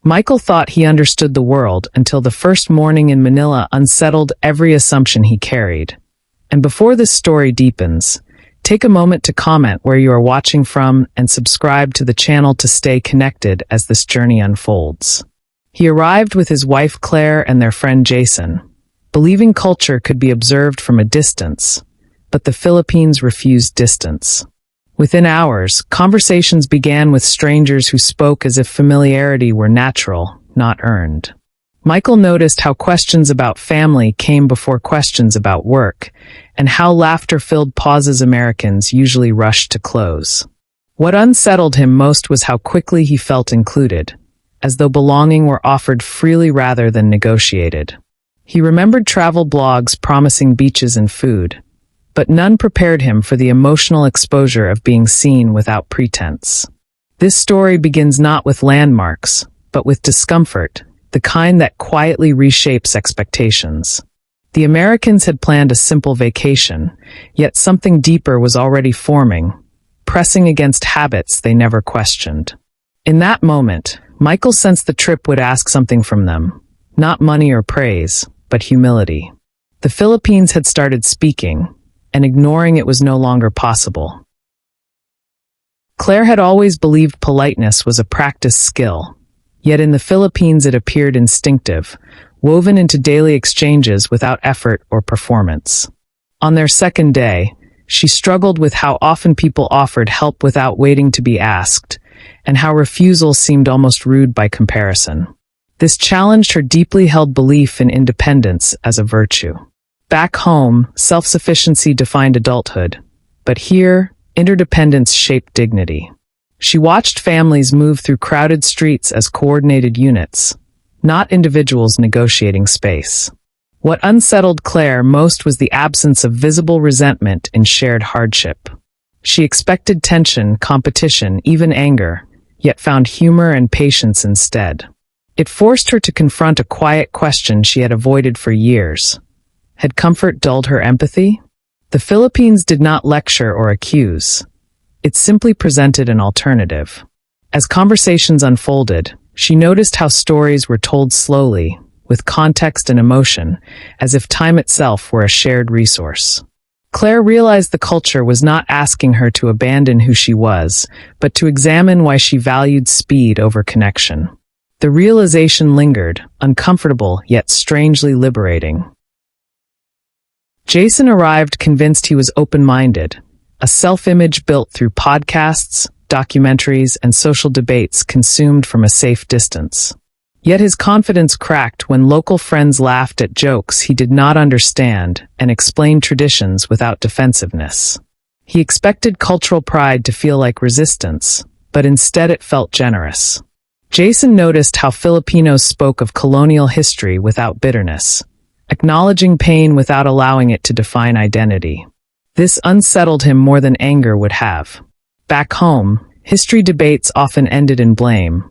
Michael thought he understood the world until the first morning in Manila unsettled every assumption he carried. And before this story deepens, take a moment to comment where you are watching from and subscribe to the channel to stay connected as this journey unfolds. He arrived with his wife Claire and their friend Jason, believing culture could be observed from a distance, but the Philippines refused distance. Within hours, conversations began with strangers who spoke as if familiarity were natural, not earned. Michael noticed how questions about family came before questions about work, and how laughter-filled pauses Americans usually rushed to close. What unsettled him most was how quickly he felt included, as though belonging were offered freely rather than negotiated. He remembered travel blogs promising beaches and food, but none prepared him for the emotional exposure of being seen without pretense. This story begins not with landmarks, but with discomfort, the kind that quietly reshapes expectations. The Americans had planned a simple vacation, yet something deeper was already forming, pressing against habits they never questioned. In that moment, Michael sensed the trip would ask something from them, not money or praise, but humility. The Philippines had started speaking, and ignoring it was no longer possible. Claire had always believed politeness was a practiced skill, yet in the Philippines it appeared instinctive, woven into daily exchanges without effort or performance. On their second day, she struggled with how often people offered help without waiting to be asked, and how refusal seemed almost rude by comparison. This challenged her deeply held belief in independence as a virtue. Back home, self-sufficiency defined adulthood, but here, interdependence shaped dignity. She watched families move through crowded streets as coordinated units, not individuals negotiating space. What unsettled Claire most was the absence of visible resentment in shared hardship. She expected tension, competition, even anger, yet found humor and patience instead. It forced her to confront a quiet question she had avoided for years. Had comfort dulled her empathy? The Philippines did not lecture or accuse. It simply presented an alternative. As conversations unfolded, she noticed how stories were told slowly, with context and emotion, as if time itself were a shared resource. Claire realized the culture was not asking her to abandon who she was, but to examine why she valued speed over connection. The realization lingered, uncomfortable yet strangely liberating. Jason arrived convinced he was open-minded, a self-image built through podcasts, documentaries, and social debates consumed from a safe distance. Yet his confidence cracked when local friends laughed at jokes he did not understand and explained traditions without defensiveness. He expected cultural pride to feel like resistance, but instead it felt generous. Jason noticed how Filipinos spoke of colonial history without bitterness, acknowledging pain without allowing it to define identity. This unsettled him more than anger would have. Back home, history debates often ended in blame,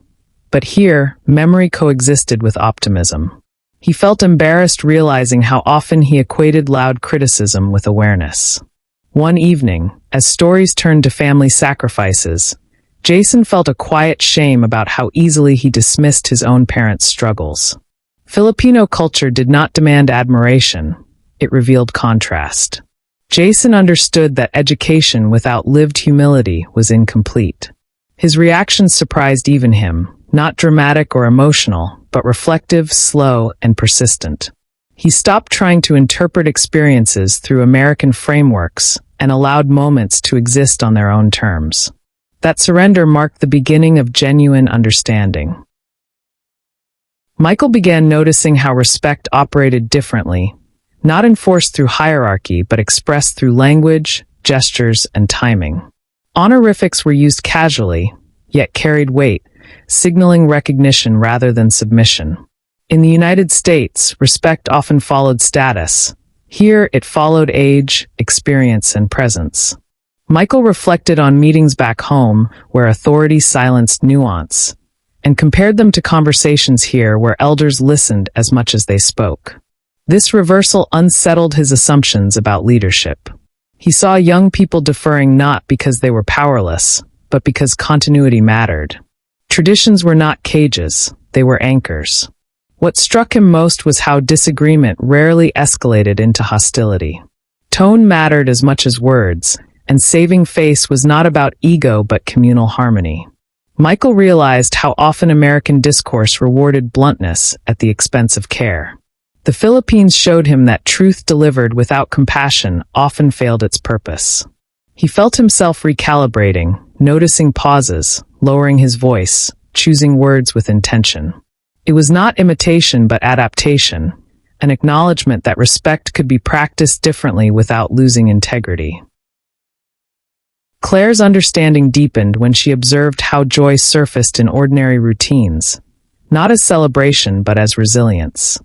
but here, memory coexisted with optimism. He felt embarrassed realizing how often he equated loud criticism with awareness. One evening, as stories turned to family sacrifices, Jason felt a quiet shame about how easily he dismissed his own parents' struggles. Filipino culture did not demand admiration, it revealed contrast. Jason understood that education without lived humility was incomplete. His reactions surprised even him, not dramatic or emotional, but reflective, slow, and persistent. He stopped trying to interpret experiences through American frameworks and allowed moments to exist on their own terms. That surrender marked the beginning of genuine understanding. Michael began noticing how respect operated differently, not enforced through hierarchy but expressed through language, gestures, and timing. Honorifics were used casually, yet carried weight, signaling recognition rather than submission. In the United States, respect often followed status. Here, it followed age, experience, and presence. Michael reflected on meetings back home where authority silenced nuance, and compared them to conversations here where elders listened as much as they spoke. This reversal unsettled his assumptions about leadership. He saw young people deferring not because they were powerless, but because continuity mattered. Traditions were not cages, they were anchors. What struck him most was how disagreement rarely escalated into hostility. Tone mattered as much as words, and saving face was not about ego but communal harmony. Michael realized how often American discourse rewarded bluntness at the expense of care. The Philippines showed him that truth delivered without compassion often failed its purpose. He felt himself recalibrating, noticing pauses, lowering his voice, choosing words with intention. It was not imitation but adaptation, an acknowledgement that respect could be practiced differently without losing integrity. Claire's understanding deepened when she observed how joy surfaced in ordinary routines, not as celebration but as resilience.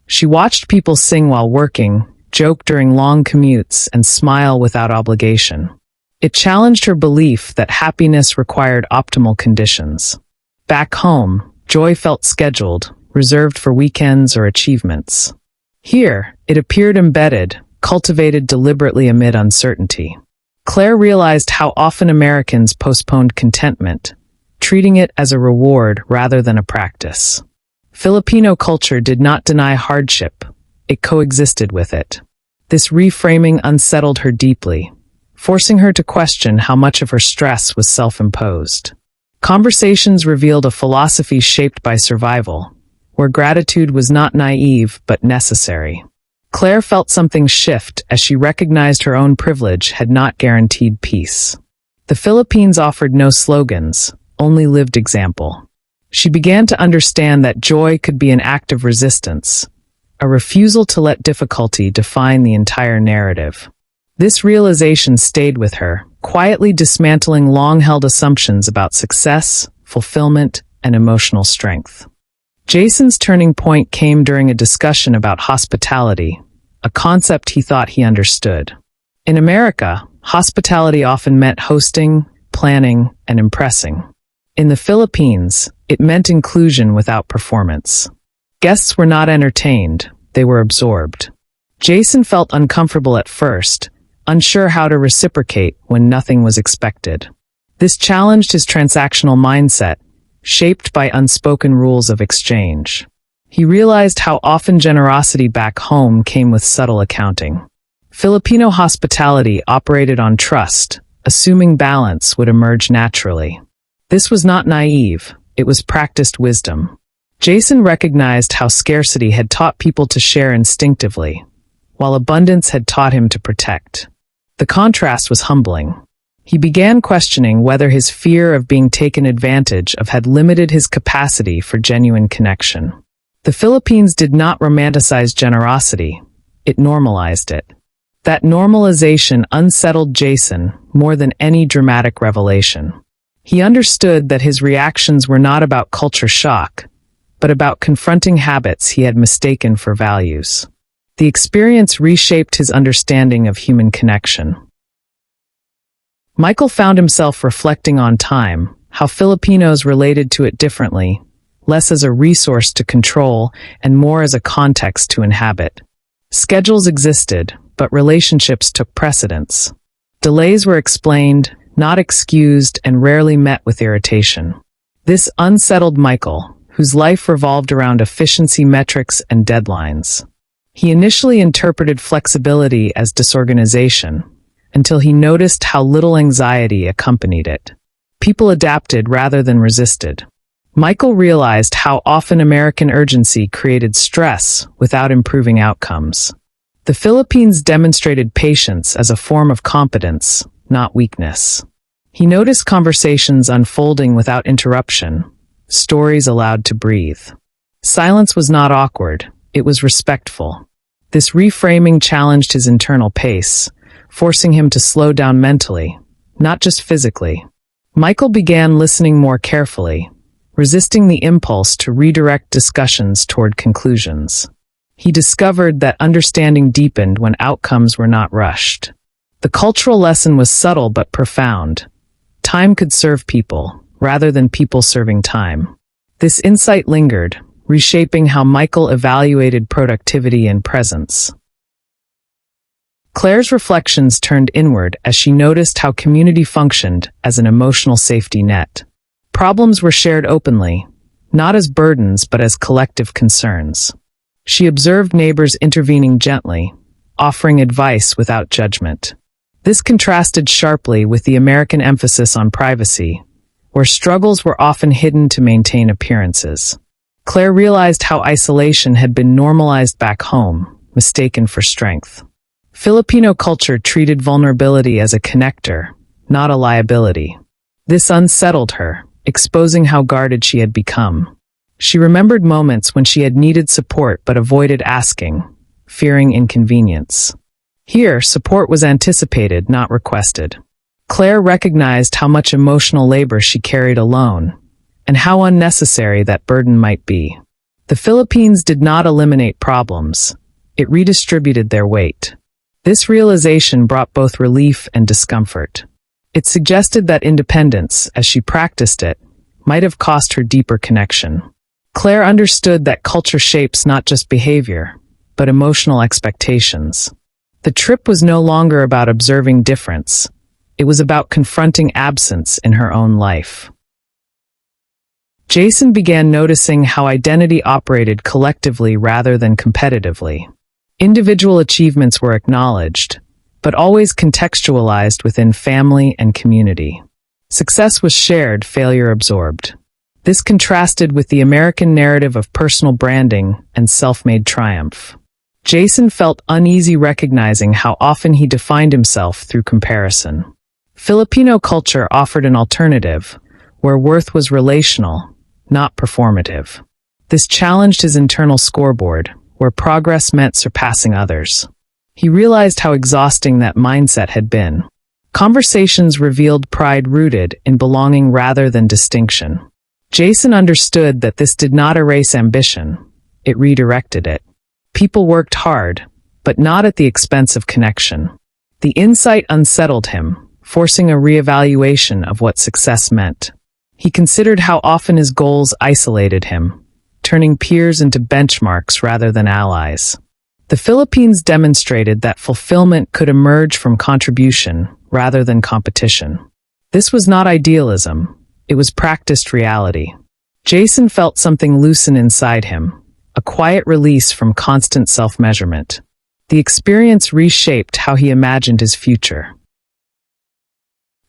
She watched people sing while working, joke during long commutes, and smile without obligation. It challenged her belief that happiness required optimal conditions. Back home, joy felt scheduled, reserved for weekends or achievements. Here, it appeared embedded, cultivated deliberately amid uncertainty. Claire realized how often Americans postponed contentment, treating it as a reward rather than a practice. Filipino culture did not deny hardship, it coexisted with it. This reframing unsettled her deeply, forcing her to question how much of her stress was self-imposed. Conversations revealed a philosophy shaped by survival, where gratitude was not naive but necessary. Claire felt something shift as she recognized her own privilege had not guaranteed peace. The Philippines offered no slogans, only lived example. She began to understand that joy could be an act of resistance, a refusal to let difficulty define the entire narrative. This realization stayed with her, quietly dismantling long-held assumptions about success, fulfillment, and emotional strength. Jason's turning point came during a discussion about hospitality, a concept he thought he understood. In America, hospitality often meant hosting, planning, and impressing. In the Philippines, it meant inclusion without performance. Guests were not entertained, they were absorbed. Jason felt uncomfortable at first, unsure how to reciprocate when nothing was expected. This challenged his transactional mindset, shaped by unspoken rules of exchange. He realized how often generosity back home came with subtle accounting. Filipino hospitality operated on trust, assuming balance would emerge naturally. This was not naive, it was practiced wisdom. Jason recognized how scarcity had taught people to share instinctively, while abundance had taught him to protect. The contrast was humbling. He began questioning whether his fear of being taken advantage of had limited his capacity for genuine connection. The Philippines did not romanticize generosity, it normalized it. That normalization unsettled Jason more than any dramatic revelation. He understood that his reactions were not about culture shock, but about confronting habits he had mistaken for values. The experience reshaped his understanding of human connection. Michael found himself reflecting on time, how Filipinos related to it differently, less as a resource to control and more as a context to inhabit. Schedules existed, but relationships took precedence. Delays were explained, not excused, and rarely met with irritation. This unsettled Michael, whose life revolved around efficiency metrics and deadlines. He initially interpreted flexibility as disorganization, until he noticed how little anxiety accompanied it. People adapted rather than resisted. Michael realized how often American urgency created stress without improving outcomes. The Philippines demonstrated patience as a form of competence, not weakness. He noticed conversations unfolding without interruption, stories allowed to breathe. Silence was not awkward, it was respectful. This reframing challenged his internal pace, forcing him to slow down mentally, not just physically. Michael began listening more carefully, resisting the impulse to redirect discussions toward conclusions. He discovered that understanding deepened when outcomes were not rushed. The cultural lesson was subtle but profound. Time could serve people, rather than people serving time. This insight lingered, reshaping how Michael evaluated productivity and presence. Claire's reflections turned inward as she noticed how community functioned as an emotional safety net. Problems were shared openly, not as burdens but as collective concerns. She observed neighbors intervening gently, offering advice without judgment. This contrasted sharply with the American emphasis on privacy, where struggles were often hidden to maintain appearances. Claire realized how isolation had been normalized back home, mistaken for strength. Filipino culture treated vulnerability as a connector, not a liability. This unsettled her, exposing how guarded she had become. She remembered moments when she had needed support but avoided asking, fearing inconvenience. Here, support was anticipated, not requested. Claire recognized how much emotional labor she carried alone, and how unnecessary that burden might be. The Philippines did not eliminate problems. It redistributed their weight. This realization brought both relief and discomfort. It suggested that independence, as she practiced it, might have cost her deeper connection. Claire understood that culture shapes not just behavior, but emotional expectations. The trip was no longer about observing difference. It was about confronting absence in her own life. Jason began noticing how identity operated collectively rather than competitively. Individual achievements were acknowledged, but always contextualized within family and community. Success was shared, failure absorbed. This contrasted with the American narrative of personal branding and self-made triumph. Jason felt uneasy recognizing how often he defined himself through comparison. Filipino culture offered an alternative, where worth was relational, not performative. This challenged his internal scoreboard, where progress meant surpassing others. He realized how exhausting that mindset had been. Conversations revealed pride rooted in belonging rather than distinction. Jason understood that this did not erase ambition, it redirected it. People worked hard, but not at the expense of connection. The insight unsettled him, forcing a reevaluation of what success meant. He considered how often his goals isolated him, turning peers into benchmarks rather than allies. The Philippines demonstrated that fulfillment could emerge from contribution rather than competition. This was not idealism, it was practiced reality. Jason felt something loosen inside him, a quiet release from constant self-measurement. The experience reshaped how he imagined his future.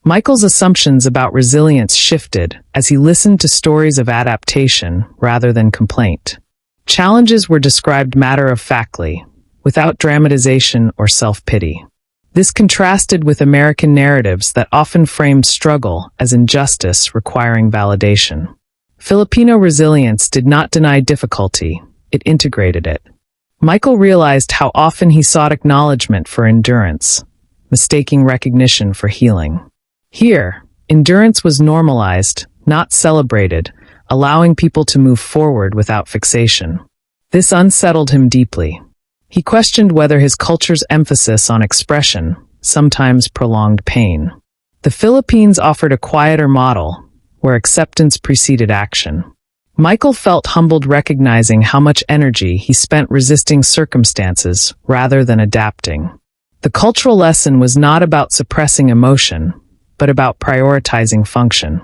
Michael's assumptions about resilience shifted as he listened to stories of adaptation rather than complaint. Challenges were described matter-of-factly, without dramatization or self-pity. This contrasted with American narratives that often framed struggle as injustice requiring validation. Filipino resilience did not deny difficulty, it integrated it. Michael realized how often he sought acknowledgement for endurance, mistaking recognition for healing. Here, endurance was normalized, not celebrated, allowing people to move forward without fixation. This unsettled him deeply. He questioned whether his culture's emphasis on expression sometimes prolonged pain. The Philippines offered a quieter model, where acceptance preceded action. Michael felt humbled recognizing how much energy he spent resisting circumstances rather than adapting. The cultural lesson was not about suppressing emotion, but about prioritizing function.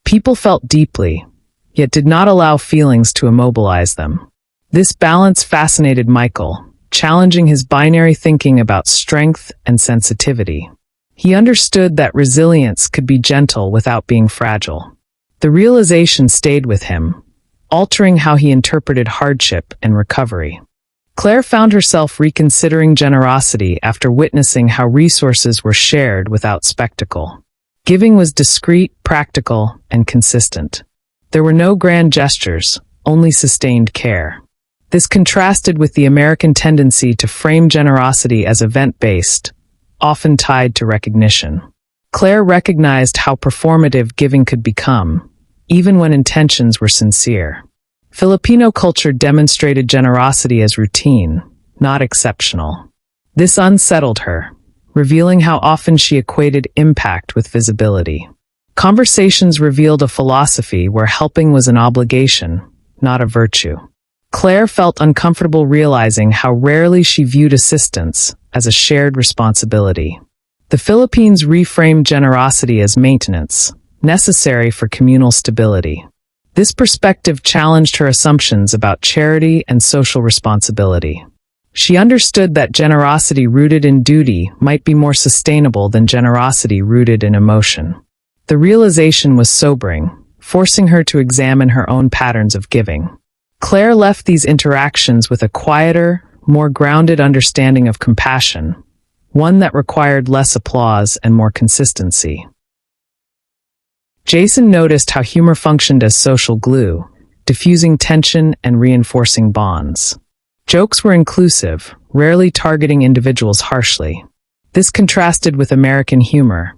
People felt deeply, yet did not allow feelings to immobilize them. This balance fascinated Michael, challenging his binary thinking about strength and sensitivity. He understood that resilience could be gentle without being fragile. The realization stayed with him, altering how he interpreted hardship and recovery. Claire found herself reconsidering generosity after witnessing how resources were shared without spectacle. Giving was discreet, practical, and consistent. There were no grand gestures, only sustained care. This contrasted with the American tendency to frame generosity as event-based, often tied to recognition. Claire recognized how performative giving could become, even when intentions were sincere. Filipino culture demonstrated generosity as routine, not exceptional. This unsettled her, revealing how often she equated impact with visibility. Conversations revealed a philosophy where helping was an obligation, not a virtue. Claire felt uncomfortable realizing how rarely she viewed assistance as a shared responsibility. The Philippines reframed generosity as maintenance, necessary for communal stability. This perspective challenged her assumptions about charity and social responsibility. She understood that generosity rooted in duty might be more sustainable than generosity rooted in emotion. The realization was sobering, forcing her to examine her own patterns of giving. Clare left these interactions with a quieter, more grounded understanding of compassion, one that required less applause and more consistency. Jason noticed how humor functioned as social glue, diffusing tension and reinforcing bonds. Jokes were inclusive, rarely targeting individuals harshly. This contrasted with American humor,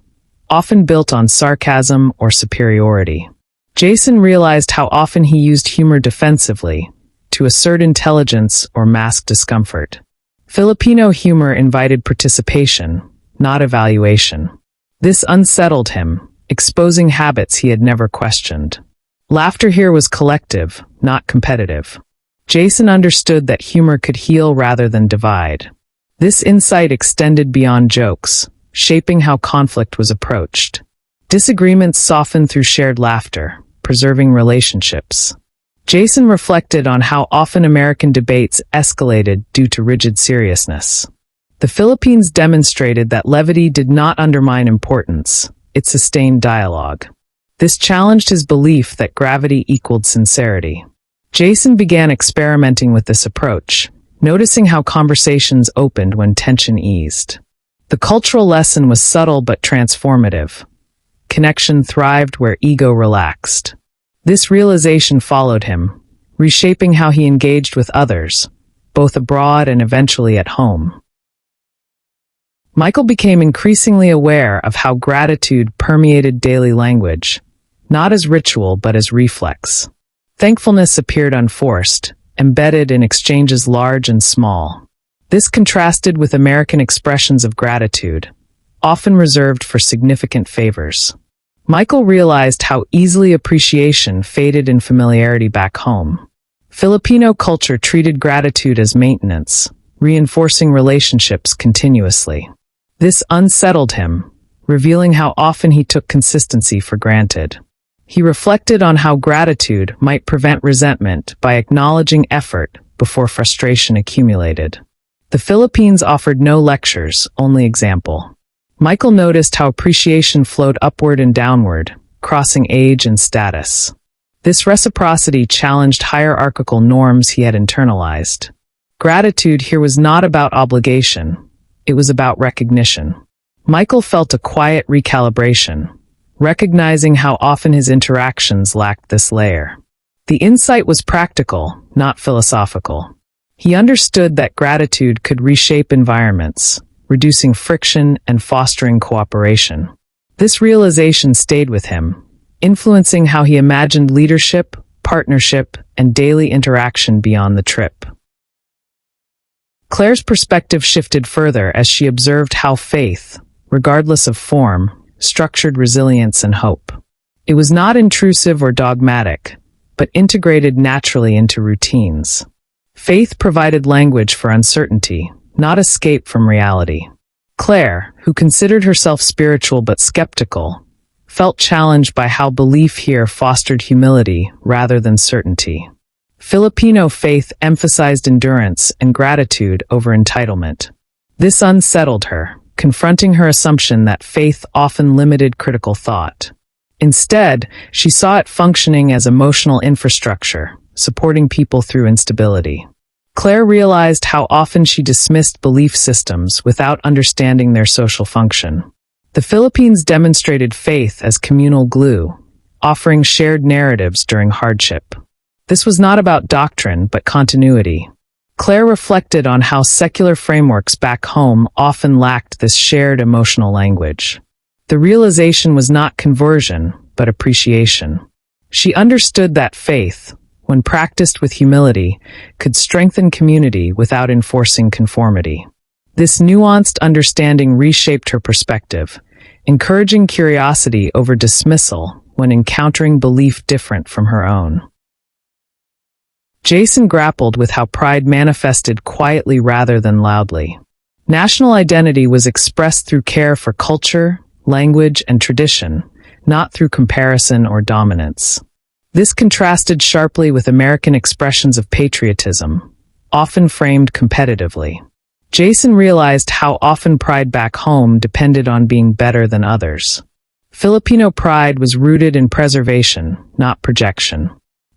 often built on sarcasm or superiority. Jason realized how often he used humor defensively, to assert intelligence or mask discomfort. Filipino humor invited participation, not evaluation. This unsettled him, exposing habits he had never questioned. Laughter here was collective, not competitive. Jason understood that humor could heal rather than divide. This insight extended beyond jokes, shaping how conflict was approached. Disagreements softened through shared laughter, preserving relationships. Jason reflected on how often American debates escalated due to rigid seriousness. The Philippines demonstrated that levity did not undermine importance, it sustained dialogue. This challenged his belief that gravity equaled sincerity. Jason began experimenting with this approach, noticing how conversations opened when tension eased. The cultural lesson was subtle but transformative. Connection thrived where ego relaxed. This realization followed him, reshaping how he engaged with others, both abroad and eventually at home. Michael became increasingly aware of how gratitude permeated daily language, not as ritual but as reflex. Thankfulness appeared unforced, embedded in exchanges large and small. This contrasted with American expressions of gratitude, often reserved for significant favors. Michael realized how easily appreciation faded in familiarity back home. Filipino culture treated gratitude as maintenance, reinforcing relationships continuously. This unsettled him, revealing how often he took consistency for granted. He reflected on how gratitude might prevent resentment by acknowledging effort before frustration accumulated. The Philippines offered no lectures, only example. Michael noticed how appreciation flowed upward and downward, crossing age and status. This reciprocity challenged hierarchical norms he had internalized. Gratitude here was not about obligation, it was about recognition. Michael felt a quiet recalibration, recognizing how often his interactions lacked this layer. The insight was practical, not philosophical. He understood that gratitude could reshape environments, reducing friction and fostering cooperation. This realization stayed with him, influencing how he imagined leadership, partnership, and daily interaction beyond the trip. Claire's perspective shifted further as she observed how faith, regardless of form, structured resilience and hope. It was not intrusive or dogmatic, but integrated naturally into routines. Faith provided language for uncertainty, not escape from reality. Clare, who considered herself spiritual but skeptical, felt challenged by how belief here fostered humility rather than certainty. Filipino faith emphasized endurance and gratitude over entitlement. This unsettled her, confronting her assumption that faith often limited critical thought. Instead, she saw it functioning as emotional infrastructure, supporting people through instability. Clare realized how often she dismissed belief systems without understanding their social function. The Philippines demonstrated faith as communal glue, offering shared narratives during hardship. This was not about doctrine but continuity. Clare reflected on how secular frameworks back home often lacked this shared emotional language. The realization was not conversion, but appreciation. She understood that faith, when practiced with humility, could strengthen community without enforcing conformity. This nuanced understanding reshaped her perspective, encouraging curiosity over dismissal when encountering belief different from her own. Jason grappled with how pride manifested quietly rather than loudly. National identity was expressed through care for culture, language, and tradition, not through comparison or dominance. This contrasted sharply with American expressions of patriotism, often framed competitively. Jason realized how often pride back home depended on being better than others. Filipino pride was rooted in preservation, not projection.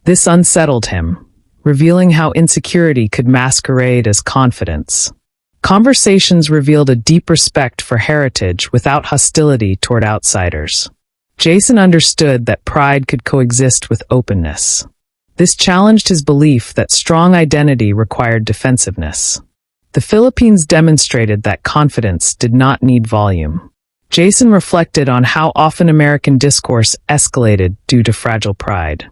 This unsettled him, revealing how insecurity could masquerade as confidence. Conversations revealed a deep respect for heritage without hostility toward outsiders. Jason understood that pride could coexist with openness. This challenged his belief that strong identity required defensiveness. The Philippines demonstrated that confidence did not need volume. Jason reflected on how often American discourse escalated due to fragile pride.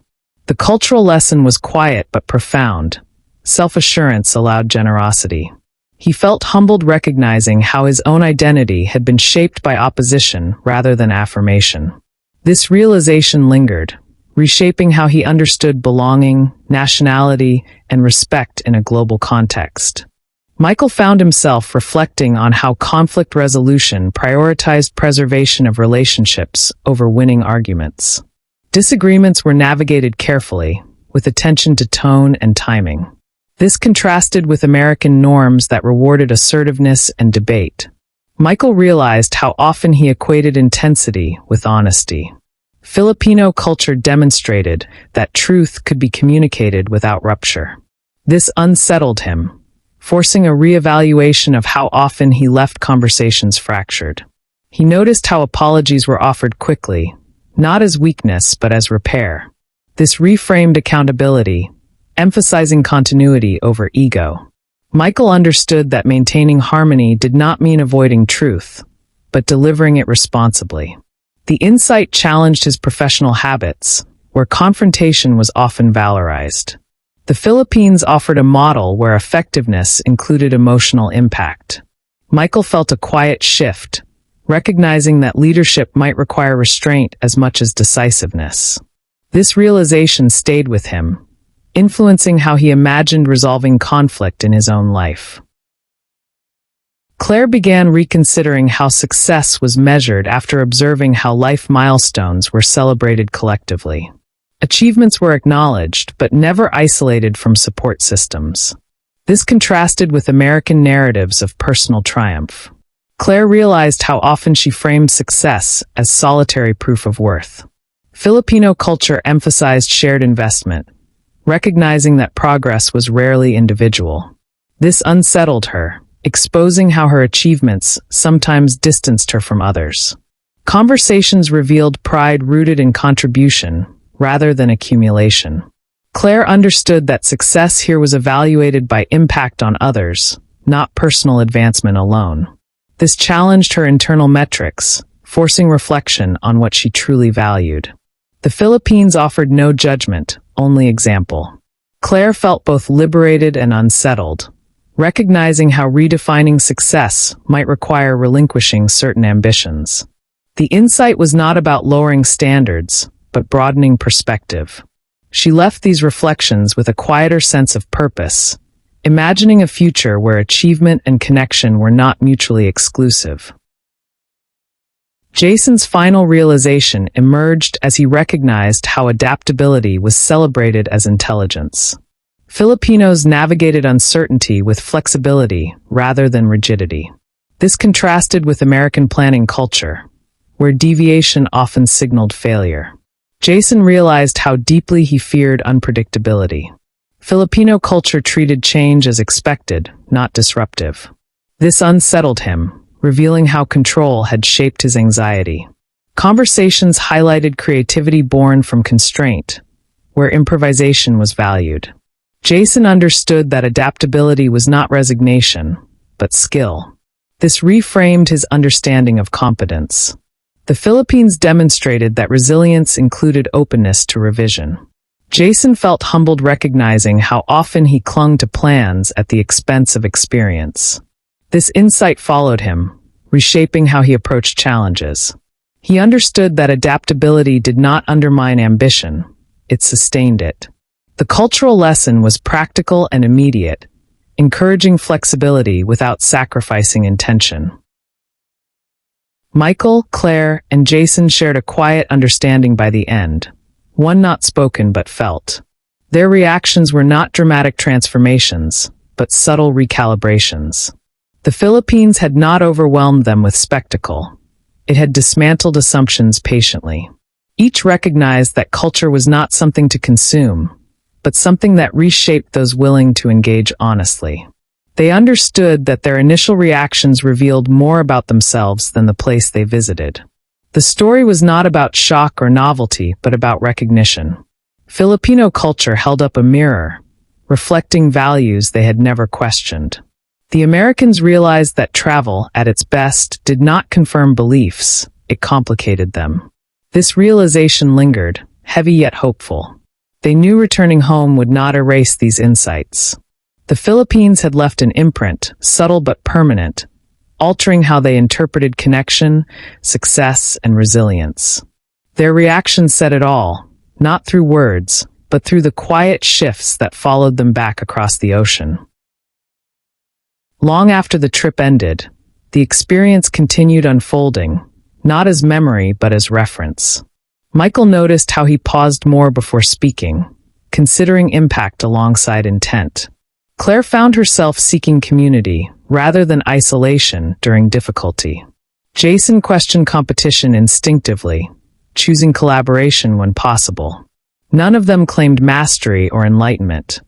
The cultural lesson was quiet but profound. Self-assurance allowed generosity. He felt humbled recognizing how his own identity had been shaped by opposition rather than affirmation. This realization lingered, reshaping how he understood belonging, nationality, and respect in a global context. Michael found himself reflecting on how conflict resolution prioritized preservation of relationships over winning arguments. Disagreements were navigated carefully, with attention to tone and timing. This contrasted with American norms that rewarded assertiveness and debate. Michael realized how often he equated intensity with honesty. Filipino culture demonstrated that truth could be communicated without rupture. This unsettled him, forcing a reevaluation of how often he left conversations fractured. He noticed how apologies were offered quickly, not as weakness but as repair. This reframed accountability, emphasizing continuity over ego. Michael understood that maintaining harmony did not mean avoiding truth, but delivering it responsibly. The insight challenged his professional habits, where confrontation was often valorized. The Philippines offered a model where effectiveness included emotional impact. Michael felt a quiet shift, recognizing that leadership might require restraint as much as decisiveness. This realization stayed with him, influencing how he imagined resolving conflict in his own life. Clare began reconsidering how success was measured after observing how life milestones were celebrated collectively. Achievements were acknowledged, but never isolated from support systems. This contrasted with American narratives of personal triumph. Clare realized how often she framed success as solitary proof of worth. Filipino culture emphasized shared investment, recognizing that progress was rarely individual. This unsettled her, exposing how her achievements sometimes distanced her from others. Conversations revealed pride rooted in contribution, rather than accumulation. Clare understood that success here was evaluated by impact on others, not personal advancement alone. This challenged her internal metrics, forcing reflection on what she truly valued. The Philippines offered no judgment, only example. Clare felt both liberated and unsettled, recognizing how redefining success might require relinquishing certain ambitions. The insight was not about lowering standards, but broadening perspective. She left these reflections with a quieter sense of purpose, imagining a future where achievement and connection were not mutually exclusive. Jason's final realization emerged as he recognized how adaptability was celebrated as intelligence. Filipinos navigated uncertainty with flexibility rather than rigidity. This contrasted with American planning culture, where deviation often signaled failure. Jason realized how deeply he feared unpredictability. Filipino culture treated change as expected, not disruptive. This unsettled him, revealing how control had shaped his anxiety. Conversations highlighted creativity born from constraint, where improvisation was valued. Jason understood that adaptability was not resignation, but skill. This reframed his understanding of competence. The Philippines demonstrated that resilience included openness to revision. Jason felt humbled recognizing how often he clung to plans at the expense of experience. This insight followed him, reshaping how he approached challenges. He understood that adaptability did not undermine ambition, it sustained it. The cultural lesson was practical and immediate, encouraging flexibility without sacrificing intention. Michael, Clare, and Jason shared a quiet understanding by the end, one not spoken but felt. Their reactions were not dramatic transformations, but subtle recalibrations. The Philippines had not overwhelmed them with spectacle. It had dismantled assumptions patiently. Each recognized that culture was not something to consume, but something that reshaped those willing to engage honestly. They understood that their initial reactions revealed more about themselves than the place they visited. The story was not about shock or novelty, but about recognition. Filipino culture held up a mirror, reflecting values they had never questioned. The Americans realized that travel, at its best, did not confirm beliefs, it complicated them. This realization lingered, heavy yet hopeful. They knew returning home would not erase these insights. The Philippines had left an imprint, subtle but permanent, altering how they interpreted connection, success, and resilience. Their reaction said it all, not through words, but through the quiet shifts that followed them back across the ocean. Long after the trip ended, the experience continued unfolding, not as memory but as reference. Michael noticed how he paused more before speaking, considering impact alongside intent. Claire found herself seeking community, rather than isolation, during difficulty. Jason questioned competition instinctively, choosing collaboration when possible. None of them claimed mastery or enlightenment.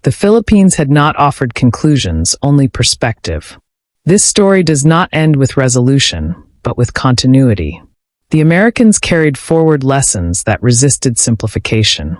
The Philippines had not offered conclusions, only perspective. This story does not end with resolution, but with continuity. The Americans carried forward lessons that resisted simplification.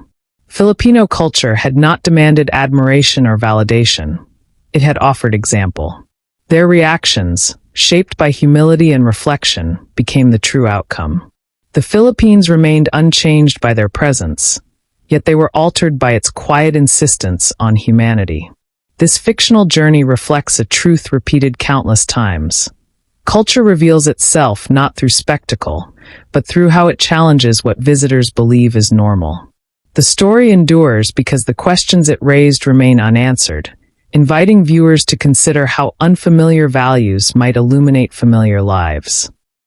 Filipino culture had not demanded admiration or validation. It had offered example. Their reactions, shaped by humility and reflection, became the true outcome. The Philippines remained unchanged by their presence, yet they were altered by its quiet insistence on humanity. This fictional journey reflects a truth repeated countless times. Culture reveals itself not through spectacle, but through how it challenges what visitors believe is normal. The story endures because the questions it raised remain unanswered, inviting viewers to consider how unfamiliar values might illuminate familiar lives.